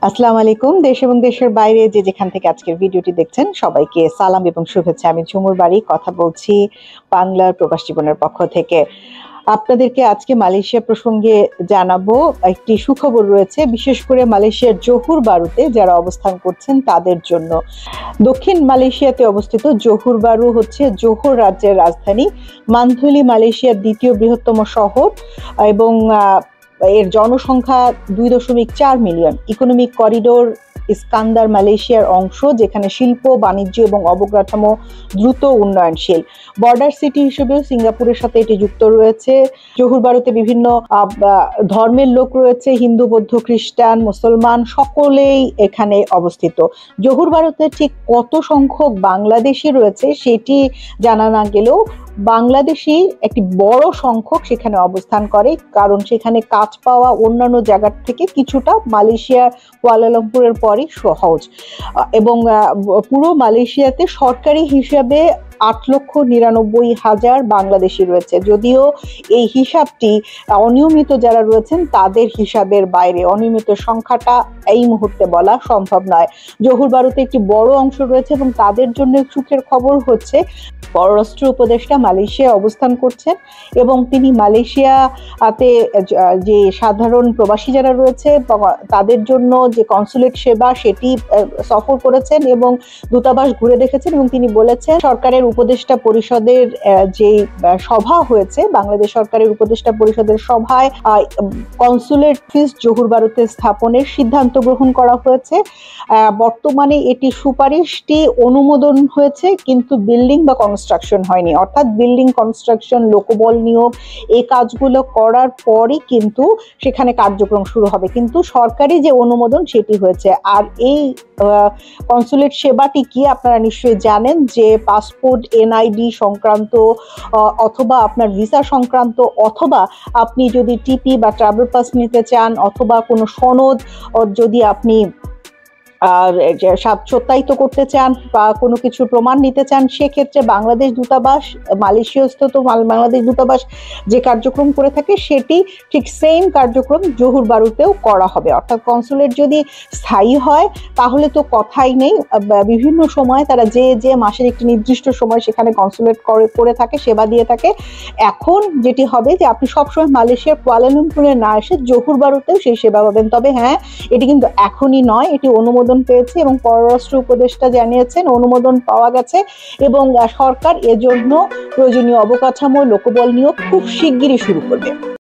আসসালামু আলাইকুম। দেশ এবং দেশের বাইরে যে যেখান থেকে আজকের ভিডিওটি দেখছেন সবাইকে সালাম এবং শুভেচ্ছা। আমি ঝুমুর বাড়ি কথা বলছি বাংলার প্রবাস জীবনের পক্ষ থেকে। আপনাদেরকে আজকে মালয়েশিয়া প্রসঙ্গে জানাবো। একটি সুখবর রয়েছে, বিশেষ করে মালয়েশিয়ার জোহর বারুতে যারা অবস্থান করছেন তাদের জন্য। দক্ষিণ মালয়েশিয়াতে অবস্থিত জোহর বারু হচ্ছে জোহর রাজ্যের রাজধানী। মান্থলি মালয়েশিয়ার দ্বিতীয় বৃহত্তম শহর এবং এর জনসংখ্যা 2.4 মিলিয়ন। ইকোনমিক করিডোর ইস্কান্দার মালয়েশিয়ার অংশ, যেখানে শিল্প, বাণিজ্য এবং অবকাঠামো দ্রুত উন্নয়নশীল। বর্ডার সিটি হিসেবেও সিঙ্গাপুরের সাথে এটি যুক্ত রয়েছে। জোহর বারুতে বিভিন্ন ধর্মের লোক রয়েছে, হিন্দু, বৌদ্ধ, খ্রিস্টান, মুসলমান সকলেই এখানে অবস্থিত। জোহর বারুতে ঠিক কত সংখ্যক বাংলাদেশি রয়েছে সেটি জানা না গেলেও বাংলাদেশি একটি বড় সংখ্যক সেখানে অবস্থান করে, কারণ সেখানে কাজ পাওয়া অন্যান্য জায়গার থেকে কিছুটা মালয়েশিয়ার কুয়ালালামপুরের পরই সহজ। এবং পুরো মালয়েশিয়াতে সরকারি হিসাবে 8,99,000 বাংলাদেশি রয়েছে, যদিও এই হিসাবটি অনিয়মিত যারা রয়েছেন তাদের হিসাবের বাইরে। অনিয়মিত সংখ্যাটা এই মুহূর্তে বলা সম্ভব নয়। জোহর বারুতে একটি বড় অংশ রয়েছে এবং তাদের জন্য সুখের খবর হচ্ছে পররাষ্ট্র উপদেষ্টা মালয়েশিয়া অবস্থান করছেন এবং তিনি মালয়েশিয়াতে যে সাধারণ প্রবাসী যারা রয়েছে তাদের জন্য যে কনসুলেট সেবা সেটি সফর করেছেন এবং দূতাবাস ঘুরে দেখেছেন। এবং তিনি বলেছেন সরকারের উপদেষ্টা পরিষদের যে সভা হয়েছে, বাংলাদেশ সরকারের উপদেষ্টা পরিষদের সভায় কনসুলেট অফিস জোহর বারুতে স্থাপনের সিদ্ধান্ত গ্রহণ করা হয়েছে। বর্তমানে এটি সুপারিশটি অনুমোদন হয়েছে, কিন্তু বিল্ডিং বা কনস্ট্রাকশন হয়নি। অর্থাৎ বিল্ডিং, কনস্ট্রাকশন, লোকবল নিয়োগ এই কাজগুলো করার পরই কিন্তু সেখানে কার্যক্রম শুরু হবে, কিন্তু সরকারি যে অনুমোদন সেটি হয়েছে। আর এই কনসুলেট সেবাটি কি আপনারা নিশ্চয়ই জানেন, যে পাসপোর্ট, এনআইডি সংক্রান্ত অথবা আপনার ভিসা সংক্রান্ত, অথবা আপনি যদি টিপি বা ট্রাভেল পাস নিতে চান, অথবা কোনো সনদ যদি আপনি সত্যায়িত করতে চান বা কোনো কিছু প্রমাণ নিতে চান, সেক্ষেত্রে বাংলাদেশ দূতাবাস, মালয়েশিয়াস্থ বাংলাদেশ দূতাবাস যে কার্যক্রম করে থাকে সেটি ঠিক সেম কার্যক্রম জোহর বারুতেও করা হবে। অর্থাৎ কনসুলেট যদি স্থায়ী হয় তাহলে তো কথাই নেই। বিভিন্ন সময় তারা যে মাসের একটি নির্দিষ্ট সময় সেখানে কনসুলেট করে থাকে, সেবা দিয়ে থাকে। এখন যেটি হবে যে আপনি সবসময় মালয়েশিয়ার কুয়ালালামপুরে না এসে জোহর বারুতেও সেই সেবা পাবেন। তবে হ্যাঁ, এটি কিন্তু এখনই নয়, এটি অনুমোদন পেয়েছে এবং পররাষ্ট্র উপদেষ্টা জানিয়েছেন অনুমোদন পাওয়া গেছে এবং সরকার এজন্য প্রয়োজনীয় অবকাঠামো, লোকবল নিয়োগ খুব শিগগিরই শুরু করবে।